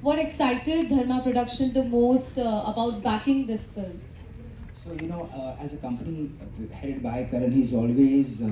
what excited Dharma Production the most about backing this film? So, as a company headed by Karan, he's always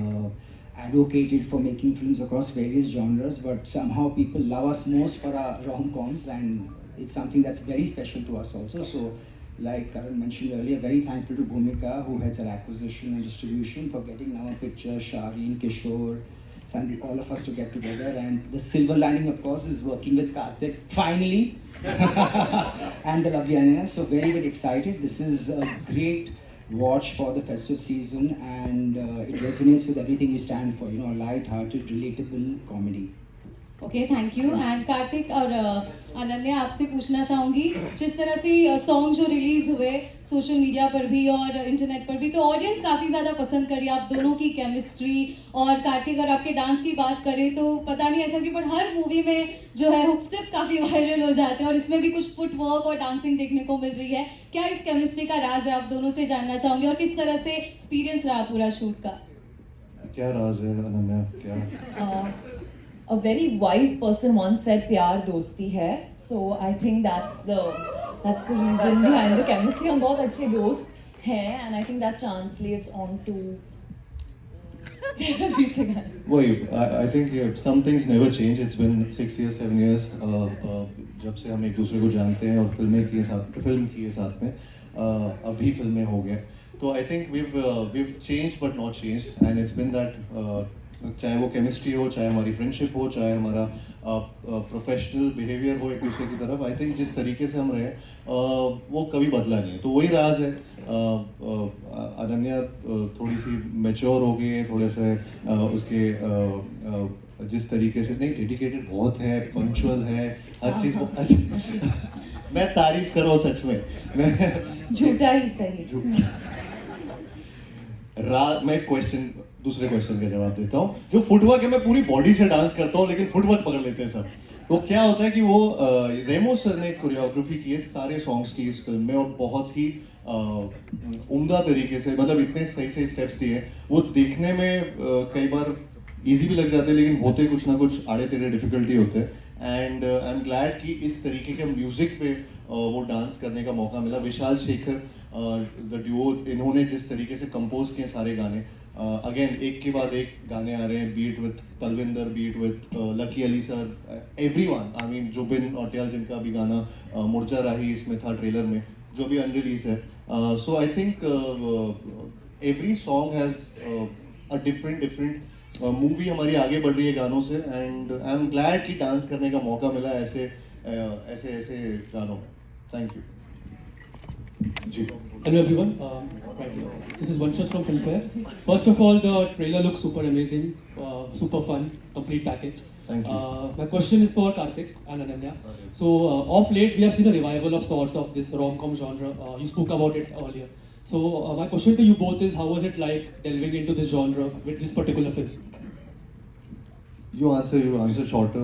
advocated for making films across various genres, but somehow people love us most for our rom-coms, and it's something that's very special to us also. So, like Karan mentioned earlier, very thankful to Bhumika, who heads our acquisition and distribution, for getting our picture, Shireen, Kishore, Sandeep, all of us to get together. And the silver lining, of course, is working with Karthik, finally, and the lovely Ananya. So very, very excited. This is a great watch for the festive season, and it resonates with everything we stand for, light-hearted, relatable comedy. Okay thank you and Kartik और अनन्या आपसे पूछना चाहूँगी जिस तरह से song जो release हुए social media पर भी और इंटरनेट पर भी तो ऑडियंस काफ़ी ज़्यादा पसंद करी आप दोनों की केमिस्ट्री और कार्तिक अगर आपके डांस की बात करें तो पता नहीं ऐसा कि बट हर मूवी में जो है हुक स्टेप्स काफ़ी वायरल हो जाते हैं और इसमें भी कुछ फुटवर्क और डांसिंग देखने को मिल रही है क्या इस केमिस्ट्री का राज है आप दोनों से जानना चाहूँगी और किस तरह से एक्सपीरियंस रहा पूरा शूट का क्या राज है अनन्या क्या A very wise person once said प्यार दोस्ती है so I think that's the reason behind the chemistry हम बहुत अच्छे दोस्त हैं and I think that translates on to everything else. वही I think some things never change. It's been 6 years 7 years जब से हम एक दूसरे को जानते हैं और फिल्म की है साथ में अभी फिल्में हो गए तो I think we've changed but not changed and it's been that चाहे वो केमिस्ट्री हो चाहे हमारी फ्रेंडशिप हो चाहे हमारा प्रोफेशनल बिहेवियर हो एक दूसरे की तरफ आई थिंक जिस तरीके से हम रहे वो कभी बदला नहीं है तो वही राज है अनन्या थोड़ी सी मैच्योर हो गई है थोड़े से उसके जिस तरीके से नहीं डेडिकेटेड बहुत है पंक्चुअल है हर चीज़ मैं तारीफ कर रहा हूँ सच में मैं झूठा ही सही मैं दूसरे क्वेश्चन का जवाब देता हूँ जो फुटवर्क है मैं पूरी बॉडी से डांस करता हूँ लेकिन फुटवर्क पकड़ लेते हैं सब तो क्या होता है कि वो रेमो सर ने कोरियोग्राफी की है सारे सॉन्ग्स की इस फिल्म में और बहुत ही उम्दा तरीके से मतलब इतने सही सही स्टेप्स दिए वो देखने में कई बार इजी भी लग जाते हैं लेकिन होते कुछ ना कुछ आड़े टेढ़े डिफिकल्टी होते हैं एंड आई एम ग्लैड कि इस तरीके के म्यूजिक पे वो डांस करने का मौका मिला विशाल शेखर द ड्यूओ इन्होंने जिस तरीके से कंपोज किए सारे गाने अगेन एक के बाद एक गाने आ रहे हैं beat with Talwinder beat with Lucky Ali sir everyone I mean Jubin Nautiyal जिनका भी गाना मुर्जा राही इसमें था ट्रेलर में जो भी अनरिलीज है so I think every song has a different movie हमारी आगे बढ़ रही है गानों से एंड आई एम ग्लैड कि डांस करने का मौका मिला ऐसे गानों में thank you ji Hello everyone, this is Vanshaj from Filmfare. First of all, the trailer looks super amazing, super fun, complete package. Thank you. My question is for Karthik and Ananya. So, of late we have seen a revival of sorts of this rom-com genre. You spoke about it earlier. So, my question to you both is, how was it like delving into this genre with this particular film? You answer shorter.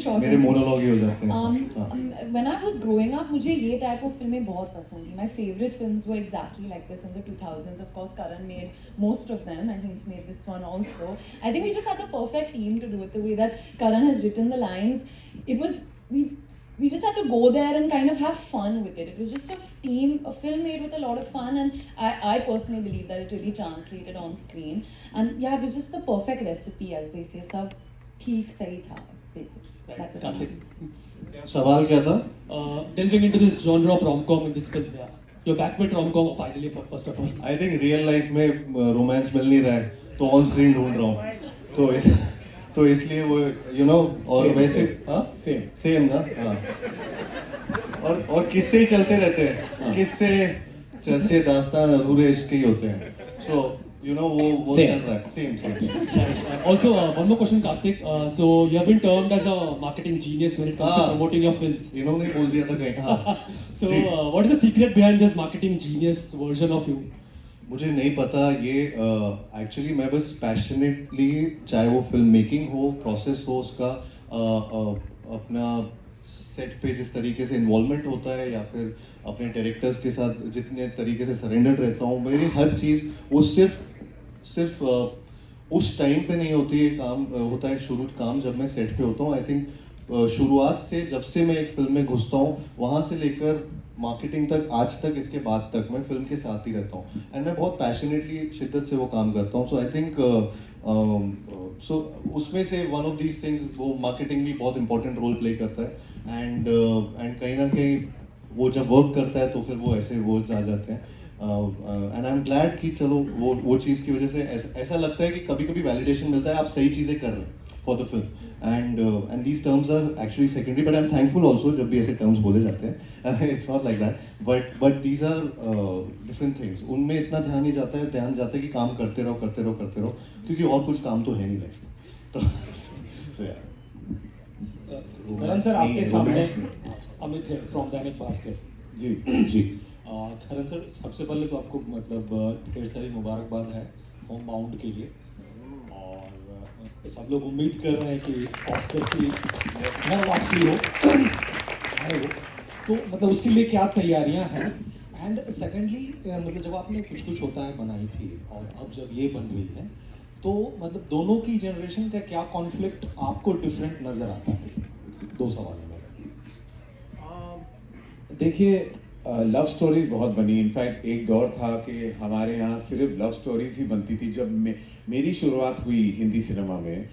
Short मेरे answer. Monologue ही हो जाते हैं When I was growing up, मुझे ये type of फिल्में बहुत पसंद थी. My favorite films were exactly like this in the 2000s. Of course, Karan made most of them, and he's made this one also. I think we just had the perfect team to do it. The way that Karan has written the lines, it was we just had to go there and kind of have fun with it. It was just a film made with a lot of fun, and I personally believe that it really translated on screen. And yeah, it was just the perfect recipe, as they say. सब ठीक सही था, basically. That was Karthik. nice. सवाल क्या था Delving into this genre of rom-com in this film, yeah. You're back with rom-com finally, first of all. I think real life में romance मिल नहीं रहा है तो ऑन स्क्रीन ढूंढ रहा हूँ तो इसलिए वो और Same, वैसे same. हाँ Same. ना हाँ और किस्से ही चलते रहते हैं किस्से चर्चे दास्तान अधूरे इश्क ही होते हैं सो वो Same. चल रहा है same Nice. Also, one more question, Karthik. So, you have been termed as a marketing genius when it comes to promoting your films. इन्होंने बोल दिया था कहीं हाँ So, ji. what is the secret behind this marketing genius version of you? मुझे नहीं पता ये एक्चुअली मैं बस पैशनेटली चाहे वो फिल्म मेकिंग हो प्रोसेस हो उसका अपना सेट पे जिस तरीके से इन्वॉल्वमेंट होता है या फिर अपने डायरेक्टर्स के साथ जितने तरीके से सरेंडर रहता हूँ मेरी हर चीज़ वो सिर्फ उस टाइम पे नहीं होती है काम होता है शुरू काम जब मैं सेट पे होता हूँ आई थिंक शुरुआत से जब से मैं एक फिल्म में घुसता हूँ वहाँ से लेकर मार्केटिंग तक आज तक इसके बाद तक मैं फिल्म के साथ ही रहता हूँ एंड मैं बहुत पैशनेटली शिद्दत से वो काम करता हूँ. सो आई थिंक सो उसमें से वन ऑफ दीज थिंग्स वो मार्केटिंग भी बहुत इंपॉर्टेंट रोल प्ले करता है एंड कहीं ना कहीं वो जब वर्क करता है तो फिर वो ऐसे वर्ड्स आ जाते हैं एंड आई एम ग्लैड कि चलो वो चीज़ की वजह से ऐसा लगता है कि कभी कभी वैलिडेशन मिलता है आप सही चीज़ें कर रहे हैं for the film and these terms are actually secondary but I am thankful also जब भी ऐसे टर्म्स बोले जाते हैं it's not like that but these are different things उनमें इतना ध्यान नहीं जाता है ध्यान जाता है कि काम करते रहो क्योंकि और कुछ काम तो है नहीं लाइफ में तो so yeah. करण सर आपके सामने अमित है from Dainik Bhaskar. Ji Karan sir सबसे पहले तो आपको मतलब ढेर सारी मुबारकबाद है होम बाउंड के लिए और सब लोग उम्मीद कर रहे हैं कि ऑस्कर की घर वापसी हो है वो तो मतलब उसके लिए क्या तैयारियां हैं एंड सेकेंडली मतलब जब आपने कुछ कुछ होता है बनाई थी और अब जब ये बन रही है तो मतलब दोनों की जनरेशन का क्या कॉन्फ्लिक्ट आपको डिफरेंट नज़र आता है. 2 सवाल है मेरा. देखिए लव स्टोरीज बहुत बनी. इनफैक्ट एक दौर था कि हमारे यहाँ सिर्फ लव स्टोरीज ही बनती थी. जब मेरी शुरुआत हुई हिंदी सिनेमा में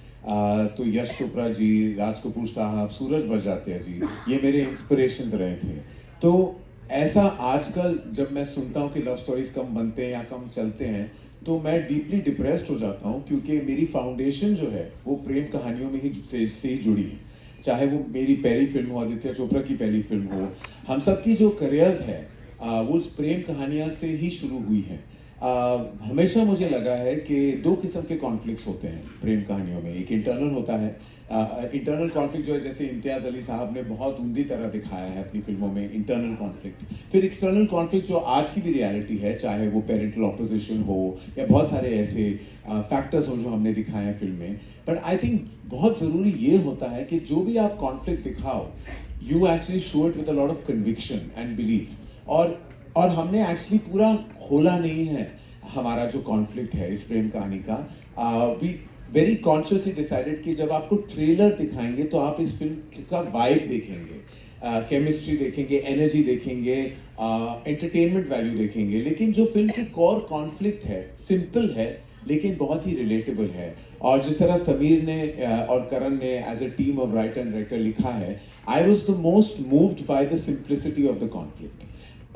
तो यश चोपड़ा जी, राज कपूर साहब, सूरज बरजात्या जी ये मेरे इंस्पिरेशंस रहे थे. तो ऐसा आजकल जब मैं सुनता हूँ कि लव स्टोरीज कम बनते हैं या कम चलते हैं तो मैं डीपली डिप्रेस्ड हो जाता हूँ क्योंकि मेरी फाउंडेशन जो है वो प्रेम कहानियों में ही से ही जुड़ी है. चाहे वो मेरी पहली फिल्म हो, आदित्य चोपड़ा की पहली फिल्म हो, हम सब की जो करियर्स है वो उस प्रेम कहानियाँ से ही शुरू हुई है. हमेशा मुझे लगा है कि 2 किस्म के कॉन्फ्लिक्ट्स होते हैं प्रेम कहानियों में. एक इंटरनल होता है, इंटरनल कॉन्फ्लिक्ट जो है जैसे इम्तियाज़ अली साहब ने बहुत उम्दी तरह दिखाया है अपनी फिल्मों में इंटरनल कॉन्फ्लिक्ट. फिर एक्सटर्नल कॉन्फ्लिक्ट जो आज की भी रियलिटी है, चाहे वो पेरेंटल ऑपोजिशन हो या बहुत सारे ऐसे फैक्टर्स हो जो हमने दिखाए हैं फिल्म में. बट आई थिंक बहुत ज़रूरी ये होता है कि जो भी आप कॉन्फ्लिक्ट दिखाओ you actually show it with a lot of conviction and belief. और हमने एक्चुअली पूरा खोला नहीं है हमारा जो कॉन्फ्लिक्ट है इस प्रेम कहानी का. वी वेरी कॉन्शियसली डिसाइडेड कि जब आपको ट्रेलर दिखाएंगे तो आप इस फिल्म का वाइब देखेंगे, केमिस्ट्री देखेंगे, एनर्जी देखेंगे, एंटरटेनमेंट वैल्यू देखेंगे. लेकिन जो फिल्म की कोर कॉन्फ्लिक्ट है सिंपल है लेकिन बहुत ही रिलेटेबल है. और जिस तरह समीर ने और करण ने as a team of writer and director लिखा है, I was the most moved by the simplicity of the conflict.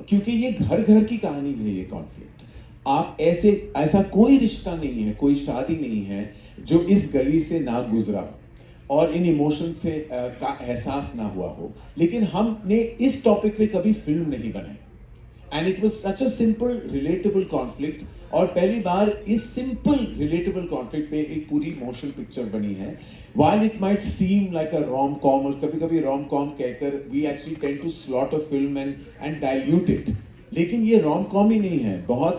क्योंकि ये घर घर की कहानी है ये कॉन्फ्लिक्ट. आप ऐसा कोई रिश्ता नहीं है, कोई शादी नहीं है जो इस गली से ना गुजरा और इन इमोशन से का एहसास ना हुआ हो. लेकिन हमने इस टॉपिक पे कभी फिल्म नहीं बनाई and it was such a simple relatable conflict. और पहली बार इस सिंपल रिलेटेबल कॉन्फ्लिक्ट पे एक पूरी मोशन पिक्चर बनी है. While it might seem like a rom-com और कभी-कभी rom-com कहकर we actually tend to slot a film and dilute it. लेकिन ये rom-com ही नहीं है, बहुत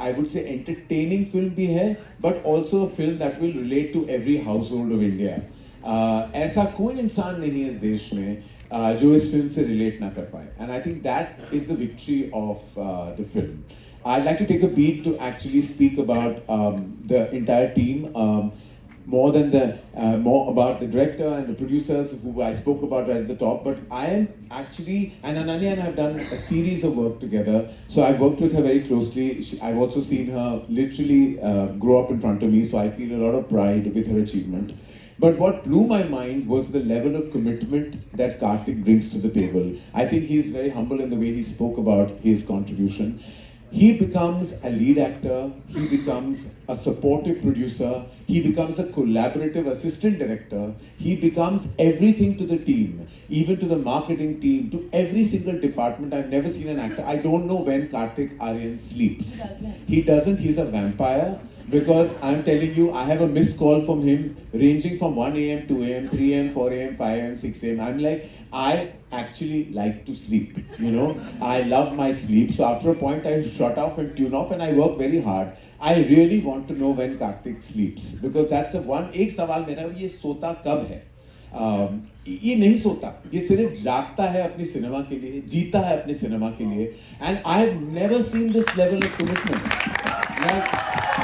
I would say entertaining film भी है, but also a film that will relate to every household of India. ऐसा कोई इंसान नहीं है इस देश में जो इस फिल्म से रिलेट ना कर पाए. And I think that is the victory of the film. I'd like to take a beat to actually speak about the entire team, more about the director and the producers who I spoke about right at the top. But I am actually, and Ananya and I have done a series of work together. So I've worked with her very closely. I've also seen her literally grow up in front of me. So I feel a lot of pride with her achievement. But what blew my mind was the level of commitment that Karthik brings to the table. I think he's very humble in the way he spoke about his contribution. He becomes a lead actor, he becomes a supportive producer, he becomes a collaborative assistant director, he becomes everything to the team, even to the marketing team, to every single department. I've never seen an actor. I don't know when Karthik Aaryan sleeps. He doesn't, he's a vampire. Because I'm telling you, I have a missed call from him ranging from 1 a.m., 2 a.m., 3 a.m., 4 a.m., 5 a.m., 6 a.m. I'm like, I actually like to sleep, you know. I love my sleep. So after a point, I shut off and tune off and I work very hard. I really want to know when Karthik sleeps. Because that's the one, एक सवाल मेरा, ये सोता कब है? ये नहीं सोता, ये सिर्फ जागता है अपनी सिनेमा के लिए, जीता है अपने सिनेमा के लिए. And I've never seen this level of commitment.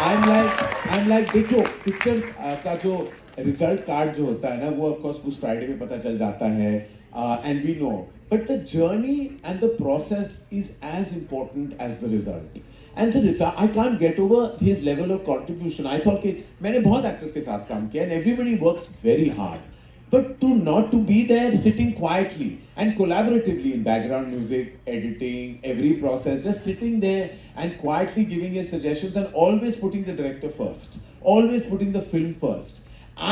I'm like देखो पिक्चर का जो रिजल्ट कार्ड जो होता है ना वो ऑफ कोर्स उस फ्राइडे में पता चल जाता है and we know but the journey and the process is as important as the result and the result I can't get over his level of contribution I thought कि मैंने बहुत actors के साथ काम किया and everybody works very hard but to not to be there sitting quietly and collaboratively in background music editing every process just sitting there and quietly giving his suggestions and always putting the director first always putting the film first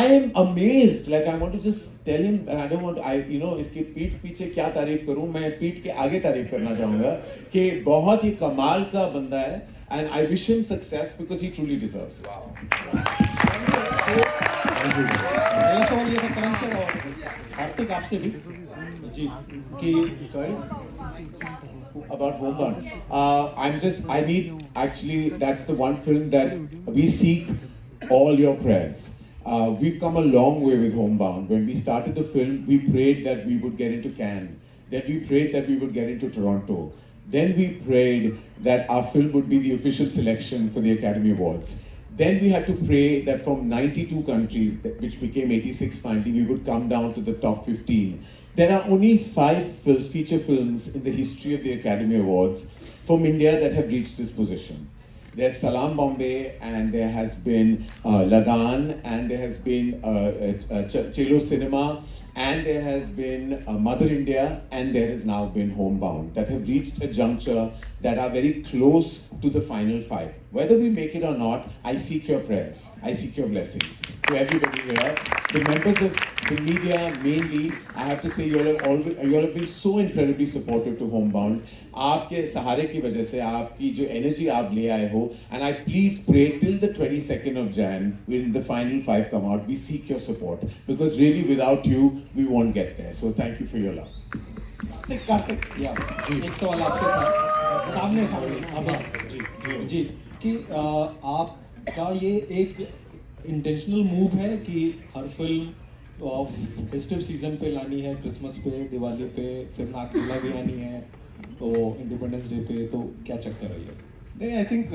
I am amazed like I want to just tell him I don't want I you know इसके पीठ पीछे क्या तारीफ करूं मैं पीठ के आगे तारीफ करना चाहूंगा कि बहुत ही कमाल का बंदा है and I wish him success because he truly deserves it पहला सवाल ये था करण सर और कार्तिक आपसे भी जी कि sorry about Homebound. I need actually that's the one film that we seek all your prayers. We've come a long way with Homebound. When we started the film, we prayed that we would get into Cannes. Then we prayed that we would get into Toronto. Then we prayed that our film would be the official selection for the Academy Awards. Then we had to pray that from 92 countries, which became 86 finally, we would come down to the top 15. There are only 5 feature films in the history of the Academy Awards from India that have reached this position. There's Salaam Bombay, and there has been Lagan, and there has been Chelo Cinema, and there has been Mother India, and there has now been Homebound that have reached a juncture that are very close to the final 5. Whether we make it or not, I seek your prayers. I seek your blessings. To everybody here, the members of the media mainly, I have to say you all have been so incredibly supportive to Homebound. आपके सहारे की वजह से आपकी जो energy आप ले आए हो, and I please pray till the 22nd of Jan when the final 5 come out, we seek your support because really without you we won't get there. So thank you for your love. Kartik या जी एक सवाल आपसे था सामने अब जी जी कि आपका ये एक इंटेंशनल मूव है कि हर फिल्म फेस्टिव सीजन पे लानी है क्रिसमस पे दिवाली पे फिर नागपंचमी भी आनी है तो इंडिपेंडेंस डे पे तो क्या चक्कर है ये नहीं आई थिंक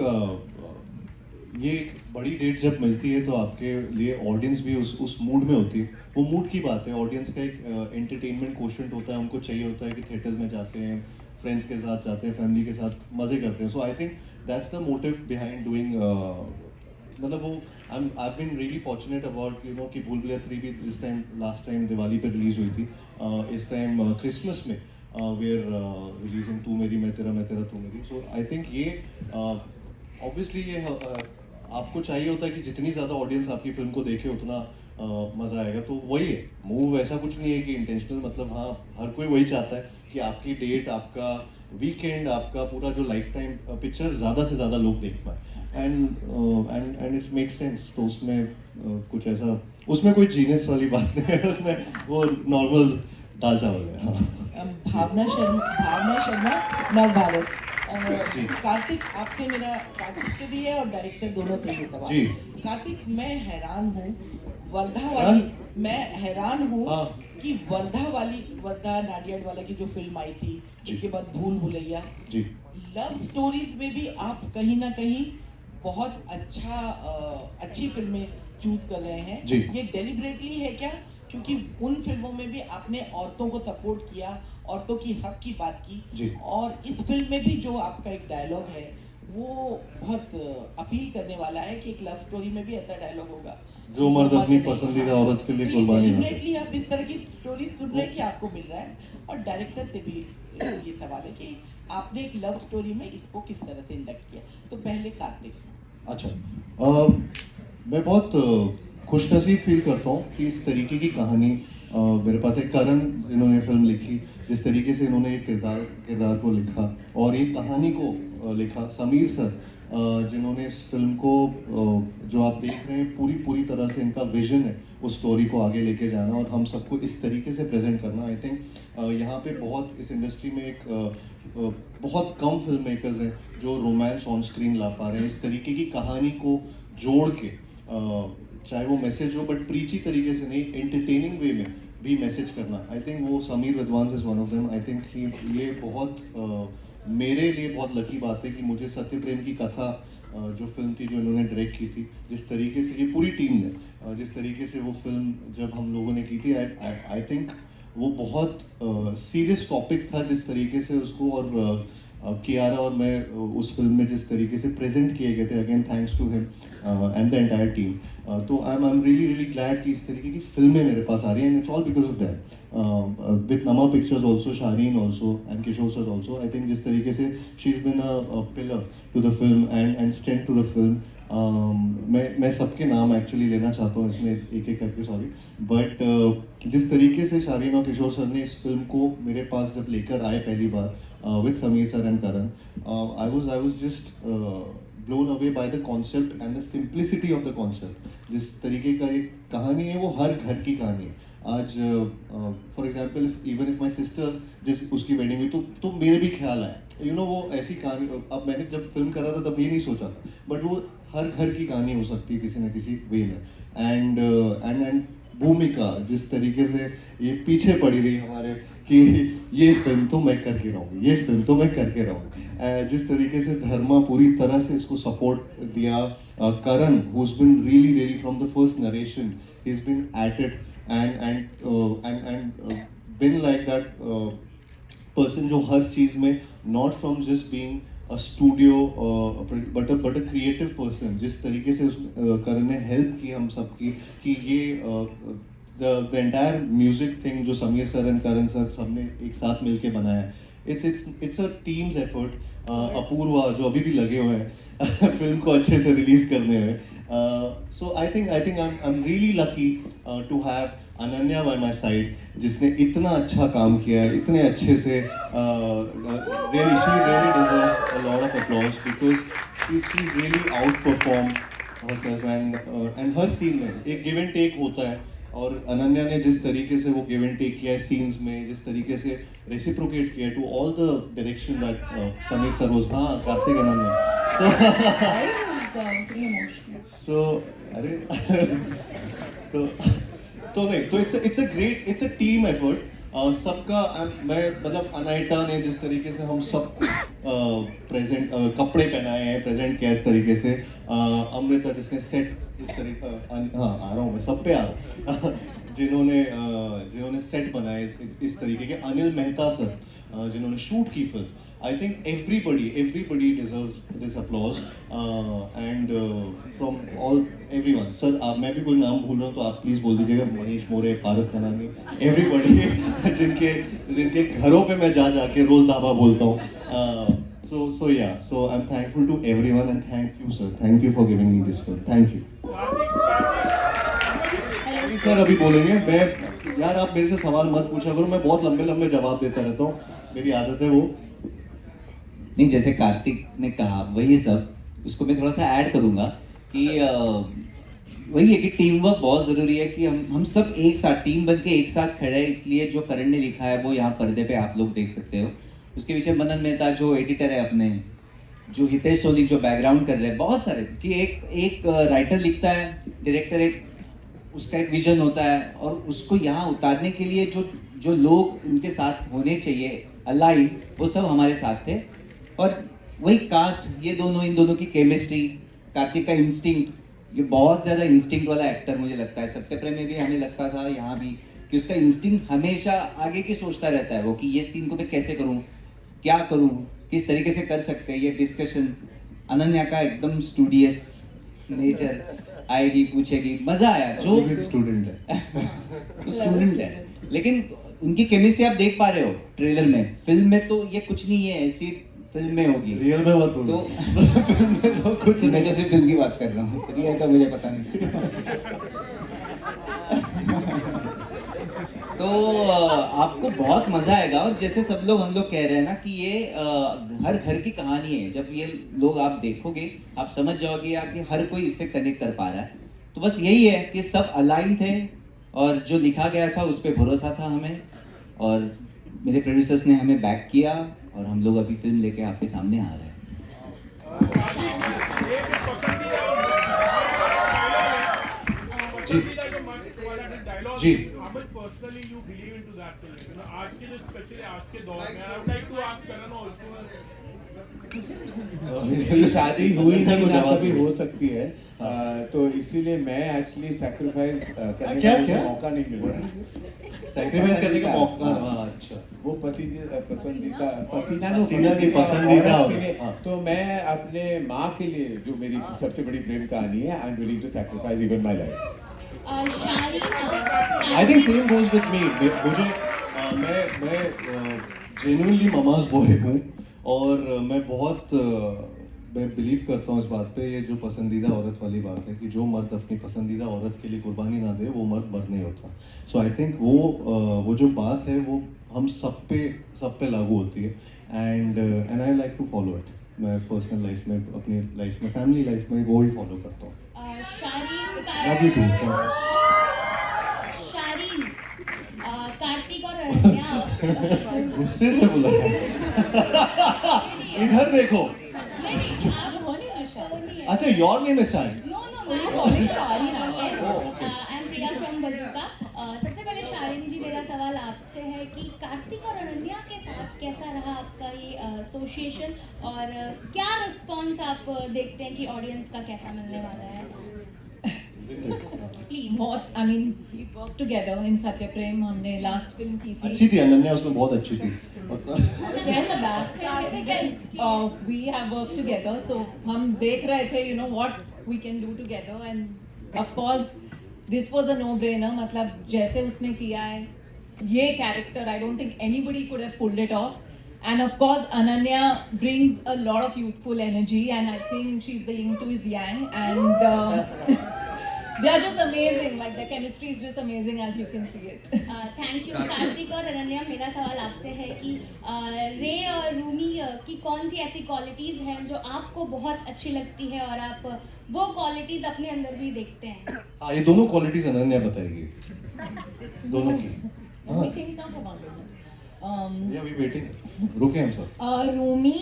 ये एक बड़ी डेट जब मिलती है तो आपके लिए ऑडियंस भी उस मूड में होती है वो मूड की बात है ऑडियंस का एक एंटरटेनमेंट क्वेश्चन होता है उनको चाहिए होता है कि थिएटर्स में जाते हैं फ्रेंड्स के साथ जाते हैं फैमिली के साथ मज़े करते हैं so I think that's the motive behind doing मतलब वो I been really fortunate about you know कि भूल भुलैया 3 भी this time last time Diwali पे रिलीज हुई थी इस टाइम क्रिसमस में वेयर रिलीजिंग तू मेरी मैं तेरा तू मेरी सो आई थिंक ये ऑब्वियसली ये आपको चाहिए होता है कि जितनी ज़्यादा ऑडियंस आपकी फिल्म को देखे उतना मज़ा आएगा तो वही है मूव ऐसा कुछ नहीं है कि इंटेंशनल मतलब हाँ हर कोई वही चाहता है कि आपकी डेट आपका वीकेंड आपका पूरा जो लाइफ टाइम पिक्चर ज़्यादा से ज़्यादा लोग देख पाए एंड इट्स मेक सेंस तो उसमें कुछ ऐसा उसमें कोई जीनियस वाली बात नहीं है उसमें वो नॉर्मल दाल चावल है हाँ भावना शर्मा नव भारत कार्तिक आपसे मेरा कार्तिक से भी है और डायरेक्टर दोनों से भी सवाल जी। कार्तिक मैं हैरान हूँ हाँ। कि वर्धा नाडियाड वाला की जो फिल्म आई थी जी। उसके बाद भूल भुलैया जी लव स्टोरीज में भी आप कहीं ना कहीं बहुत अच्छी फिल्में चूज कर रहे हैं जी। ये डेलिबरेटली है क्या क्योंकि उन फिल्मों में भी आपने औरतों को सपोर्ट किया औरतों की हक की बात की जी। और इस फिल्म में भी जो आपका एक डायलॉग है वो बहुत अपील करने वाला है कि एक लव स्टोरी में भी ऐसा डायलॉग होगा जो मर्द अपनी पसंदीदा औरत के लिए कुर्बानी ना दे। डेफिनेटली आप इस तरह की स्टोरी सुन रहे हैं कि आपको मिल रहा है और डायरेक्टर से भी ये सवाल है कि आपने एक लव स्टोरी में इसको किस तरह से इंडक्ट किया तो पहले कार्तिक अच्छा मैं बहुत खुशनसीब फील करता हूँ कि इस तरीके की कहानी मेरे पास एक करण इन्होंने फिल्म लिखी जिस तरीके से इन्होंने एक किरदार को लिखा और एक कहानी को लिखा समीर सर जिन्होंने इस फिल्म को जो आप देख रहे हैं पूरी तरह से इनका विजन है उस स्टोरी को आगे लेके जाना और हम सबको इस तरीके से प्रेजेंट करना आई थिंक यहाँ पे बहुत इस इंडस्ट्री में एक बहुत कम फिल्म मेकर्स हैं जो रोमांस ऑन स्क्रीन ला पा रहे हैं इस तरीके की कहानी को जोड़ के चाहे वो मैसेज हो बट प्रीची तरीके से नहीं एंटरटेनिंग वे में भी मैसेज करना आई थिंक वो Sameer Vidwans is one of them I think ये बहुत मेरे लिए बहुत लकी बात है कि मुझे सत्य प्रेम की कथा जो फिल्म थी जो इन्होंने डायरेक्ट की थी, जिस तरीके से ये पूरी टीम ने जिस तरीके से वो फिल्म जब हम लोगों ने की थी, आई थिंक वो बहुत सीरियस टॉपिक था जिस तरीके से उसको, और कियारा और मैं उस फिल्म में जिस तरीके से प्रेजेंट किए गए थे, again thanks to him and the entire team. तो आई एम रियली ग्लैड कि इस तरीके की फिल्में मेरे पास आ रही हैं, and it's all because of that. With Namah Pictures also, Shaheen also and Kishore sir also, I think जिस तरीके से she is been a pillar to the film and strength to the film. मैं सबके नाम एक्चुअली लेना चाहता हूँ इसमें एक एक करके, सॉरी, बट जिस तरीके से शाहीन और किशोर सर ने इस फिल्म को मेरे पास जब लेकर आए पहली बार with Sameer sir and Karan, I was just blown away by the concept and the simplicity of the concept. जिस तरीके का एक कहानी है वो हर घर की कहानी है। आज for example even if my sister जिस उसकी वेडिंग हुई तो मेरे भी ख्याल आए, यू नो, वो ऐसी कहानी। अब मैंने जब फिल्म करा था तब ये नहीं सोचा था, बट वो हर घर की कहानी हो सकती है किसी न किसी वे में। एंड भूमिका जिस तरीके से ये पीछे पड़ी रही हमारे कि ये फिल्म तो मैं करके रहूँगी, ये फिल्म तो मैं करके रहूँगी, जिस तरीके से धर्मा पूरी तरह से इसको सपोर्ट दिया, करण who's been really from the first narration, he's been at it and been like that person जो हर चीज़ में not from just being a studio but a creative person, जिस तरीके से करण ने हेल्प की हम सबकी कि ये the entire music thing जो Sameer sir and Karan sir सबने एक साथ मिलके बनाया है, it's a team's effort। Apoorva जो अभी भी लगे हुए हैं फिल्म को अच्छे से रिलीज करने में। So I think I'm really lucky to have Ananya by my side, जिसने इतना अच्छा काम किया है, इतने अच्छे से really she really deserves a lot of applause because she's really outperformed herself and हर सीन में एक गिव एंड टेक होता है, और अनन्या ने जिस तरीके से वो गिव एंड टेक किया है सीन्स में, जिस तरीके से रेसिप्रोकेट किया to all the direction that Sameer sir was, हाँ कार्तिक अनन्या, सो अरे तो नहीं तो इट्स अ टीम एफर्ट सबका। मैं मतलब अनाइटा ने जिस तरीके से हम सब प्रेजेंट कपड़े पहनाए हैं, प्रेजेंट किया इस तरीके से, अमृता जिसने सेट इस तरीके, हाँ आ रहा हूँ मैं सब पे आ रहा हूँ जिन्होंने सेट बनाए इस तरीके के, अनिल मेहता सर जिन्होंने शूट की film. I think everybody deserves this applause and from everyone. Sir, मैं भी कोई नाम भूल रहा हूँ तो आप प्लीज बोल दीजिएगा, मनीष मोरे, पारस कनानी, everybody जिनके घरों पे मैं जाके रोज ढाबा बोलता हूँ। So yeah, so I'm thankful to everyone and thank you sir, thank you for giving me this film, thank you. Sir अभी बोलेंगे, मैं यार आप मेरे से सवाल मत पूछा करो, मैं बहुत लंबे जवाब देता रहता हूँ, मेरी आदत है वो। नहीं, जैसे कार्तिक ने कहा वही सब, उसको मैं थोड़ा सा ऐड करूँगा कि वही है कि टीम वर्क बहुत ज़रूरी है, कि हम सब एक साथ टीम बन के एक साथ खड़े हैं। इसलिए जो करण ने लिखा है वो यहाँ पर्दे पे आप लोग देख सकते हो, उसके पीछे मनन मेहता जो एडिटर है अपने, जो हितेश सोनी जो बैकग्राउंड कर रहे हैं, बहुत सारे कि एक राइटर लिखता है, डायरेक्टर उसका एक विजन होता है, और उसको यहाँ उतारने के लिए जो लोग उनके साथ होने चाहिए अलाइन, वो सब हमारे साथ थे। और वही कास्ट, ये इन दोनों की केमिस्ट्री, कार्तिक का इंस्टिंक्ट, ये बहुत ज़्यादा इंस्टिंक्ट वाला एक्टर मुझे लगता है। सत्यप्रेम में भी हमें लगता था, यहाँ भी, कि उसका इंस्टिंक्ट हमेशा आगे की सोचता रहता है वो, कि ये सीन को मैं कैसे करूँ, क्या करूँ, किस तरीके से कर सकते हैं, ये डिस्कशन। अनन्या का एकदम स्टूडियस नेचर, आएगी पूछेगी, मज़ा आया। जो स्टूडेंट है लेकिन उनकी केमिस्ट्री आप देख पा रहे हो ट्रेलर में। फिल्म में तो ये कुछ नहीं है, ऐसी फिल्म में होगी, रियल में बात तो फिल्म में तो कुछ, मैं तो सिर्फ फिल्म की बात कर रहा हूँ, रियल का मुझे पता नहीं। तो आपको बहुत मजा आएगा। और जैसे सब लोग हम लोग कह रहे हैं ना कि ये हर घर की कहानी है, जब ये लोग आप देखोगे आप समझ जाओगे यार कि हर कोई इससे कनेक्ट कर पा रहा है। तो बस यही है कि सब अलाइन थे, और जो लिखा गया था उस पर भरोसा था हमें, और मेरे प्रोड्यूसर्स ने हमें बैक किया, और हम लोग अभी फिल्म लेके आपके सामने आ रहे हैं। जी How much personally you believe into that? आपके लिए आज के जो स्पेशली आज के दौर में I would like to ask Karan also शादी हुई नहीं कुछ ना जवाब कभी दो। हो सकती है तो इसीलिए मैं एक्चुअली सैक्रिफाइस करने क्या- का मुझे क्या? मौका नहीं मिल रहा सैक्रिफाइस करने का मौका हाँ। हाँ, अच्छा वो पसंदीदा पसीना पसंदीदा की पसंदीदा औरत के लिए, हाँ। तो मैं अपने माँ के लिए जो मेरी सबसे बड़ी प्रेम कहानी है I am willing to sacrifice even my life I think same goes with me मुझे मैं जेन्युइनली ममाज बॉय हूँ और मैं बहुत मैं बिलीव करता हूँ इस बात पे ये जो पसंदीदा औरत वाली बात है कि जो मर्द अपनी पसंदीदा औरत के लिए कुर्बानी ना दे वो मर्द नहीं होता सो आई थिंक वो जो बात है वो हम सब पे लागू होती है and I like to follow it मैं पर्सनल लाइफ में अपनी लाइफ में फैमिली लाइफ में वो ही फॉलो करता हूँ love you too Shareen Kartik और अनन्या गुस्से से बोला इधर देखो अच्छा your name is shine no I'm Priya from Bazooka. सबसे पहले शारीन जी मेरा सवाल आपसे है कि कार्तिक और अनन्या के साथ कैसा रहा आपका ये एसोसिएशन और क्या रिस्पॉन्स आप देखते हैं कि ऑडियंस का कैसा मिलने वाला है प्लीज बहुत I mean we work together in Satya Prem हमने लास्ट फिल्म की थी अच्छी थी अनन्या उसमें बहुत अच्छी थी we have worked together so हम देख रहे थे you know what we can do together and of course this was a no brainer मतलब जैसे उसने किया है ये character I don't think anybody could have pulled it off and of course Ananya brings a lot of youthful energy and I think she's the yin to his yang and they are just amazing like the chemistry is just amazing as you can see it thank you Kartik और अनन्या मेरा सवाल आपसे है कि रे और रूमी की कौन सी ऐसी क्वालिटीज़ हैं जो आपको बहुत अच्छी लगती है और आप वो क्वालिटीज़ अपने अंदर भी देखते हैं हाँ ये दोनों क्वालिटीज अनन्या बताएगी दोनों की Let me think now for 1 minute. या वी वेटिंग रुके हम सब रूमी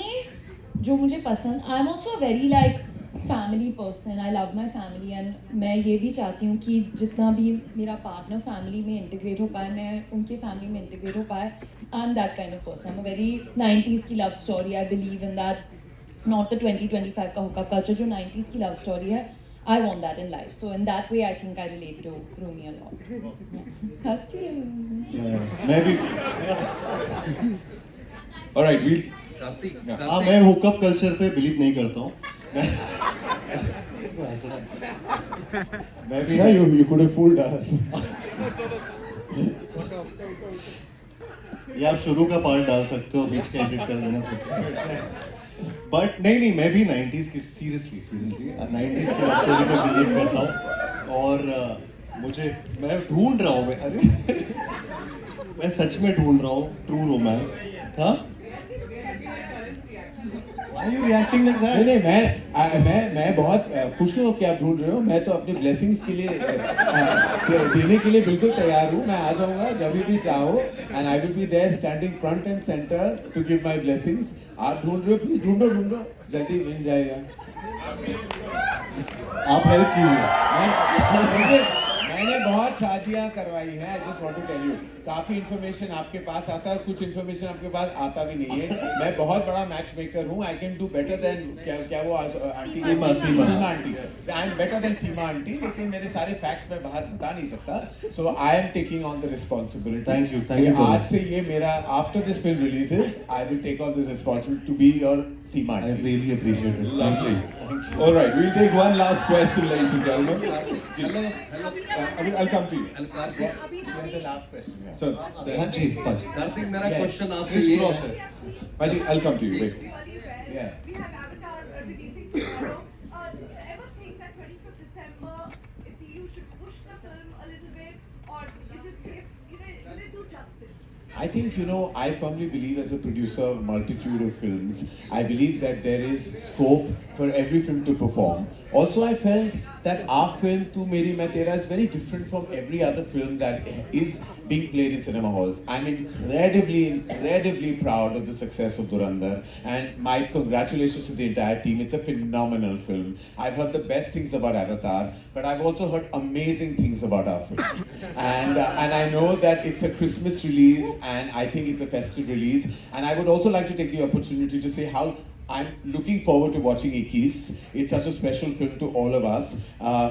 जो मुझे पसंद I am also very like family person I love my family and मैं ये भी चाहती हूँ कि जितना भी मेरा पार्टनर फैमिली में इंटीग्रेट हो पाए मैं उनके फैमिली में इंटीग्रेट हो पाए I am that kind of person I am very 90s की love story I believe in that not the 2025 का हुकअप कल्चर जो 90s की लव स्टोरी है I want that in life. So in that way, I think I relate to Rumi a lot. Hus क्यों मैं भी alright we'll हाँ मैं hookup culture पे बिलीव नहीं करता हूँ मैं भी yeah, you could have fooled us ये आप शुरू का पार्ट डाल सकते हो बीच का एडिट कर देना बट नहीं मैं भी 90s की सीरियसली 90s की लव स्टोरी पे बिलीव करता हूँ और मैं ढूंढ रहा हूँ मैं सच में ढूंढ रहा हूँ ट्रू रोमांस हाँ Why are you reacting like that? नहीं मैं बहुत खुश हूँ कि आप ढूंढ रहे हो मैं तो अपनी ब्लेसिंग्स के लिए देने के लिए बिल्कुल तैयार हूँ मैं आ जाऊँगा जब भी चाहो and I will be there standing front and centre to give my blessings आप ढूंढ रहे हो प्लीज ढूंढो जल्दी मिल जाएगा आप हेल्प कीजिए मैंने बहुत शादियां करवाई हैं I just want to tell you काफी इन्फॉर्मेशन आपके पास आता है कुछ इन्फॉर्मेशन आपके पास आता भी नहीं है मैं बहुत बड़ा मैच मेकर हूँ I can do better than क्या वो aunty Seema aunty I am better than Seema aunty लेकिन मेरे सारे फैक्ट्स मैं बाहर बता नहीं सकता so I am taking on the responsibility Thank you आज से ये मेरा after this film releases I will take on this responsibility to be your Seema I really appreciate it. Thank you. All right, we'll take one last question, ladies and gentlemen. I'll come to you. Last question So, हाँ जी पाजी कार्तिक मेरा question आपसे Chris ये Cross है है Paji, I'll come to you. Wait. Yeah. We have Avatar releasing tomorrow. Ever think that 25th December, if you should push the film a little bit, or is it safe? Will it do justice? I think, I firmly believe as a producer of multitude of films, I believe that there is scope for every film to perform. Also, I felt that our film, Tu Meri Main Tera, is very different from every other film that is being played in cinema halls. I'm incredibly proud of the success of Dhurandhar, and my congratulations to the entire team. It's a phenomenal film. I've heard the best things about Avatar, but I've also heard amazing things about our film. And I know that it's a Christmas release, and I think it's a festive release. And I would also like to take the opportunity to say how I'm looking forward to watching Ikkis. It's such a special film to all of us.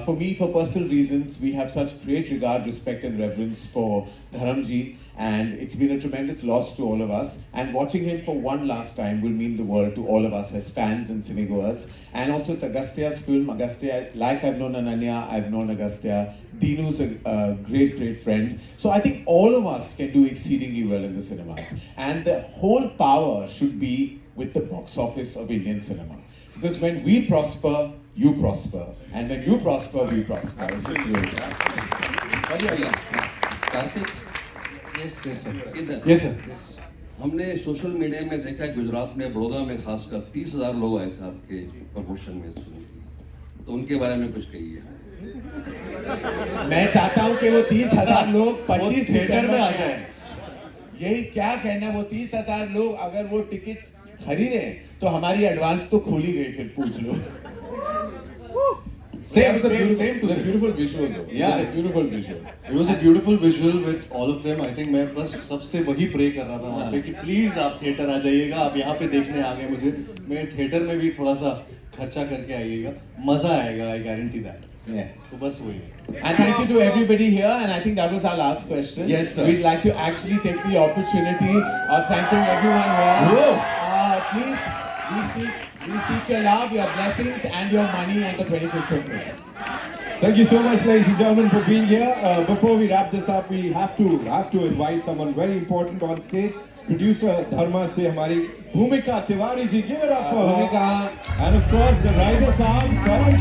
For me, for personal reasons, we have such great regard, respect and reverence for Dharamji, and it's been a tremendous loss to all of us. And watching him for one last time will mean the world to all of us as fans and cinegoers. And also it's Agastya's film. Agastya, like I've known Ananya, I've known Agastya. Dinu's a great friend. So I think all of us can do exceedingly well in the cinemas. And the whole power should be with the box office of Indian cinema. Because when we prosper, you prosper. And when you prosper, we prosper. It's just really Kartik Yes, sir. इधर Yes, sir. Yes. हमने social media में देखा है, गुजरात में बड़ौदा में खासकर 30,000 लोग आए थे आपके प्रमोशन में इस फिल्म की, तो उनके बारे में कुछ कहिए। मैं चाहता हूं कि वो 30,000 लोग 25 थिएटर में आ दिसंबर जाए। यही क्या कहना, वो 30,000 लोग अगर वो टिकट्स खरीदे तो हमारी एडवांस तो खोली गई, फिर पूछ लो। Same to the beautiful visual though. Yeah, It was a beautiful visual. It was a beautiful visual with all of them. I think मैं बस सबसे वही प्रे कर रहा था वहाँ पे कि प्लीज आप थिएटर आ जाइएगा, आप यहाँ पे देखने आ गए मुझे, मैं थिएटर में भी थोड़ा सा खर्चा करके आइएगा, मजा आएगा, I guarantee that. Yes. तो बस वही है। And thank you to everybody here, and I think that was our last question. Yes, sir. We'd like to actually take the opportunity of thanking everyone here. Please, we seek your love, your blessings, and your money on the 25th of May. Thank you so much, ladies and gentlemen, for being here. Before we wrap this up, we have to invite someone very important on stage. Producer Dharma से हमारी भूमिका Tiwari ji, give it up for her. Bhumika. And of course, the writer साहब करण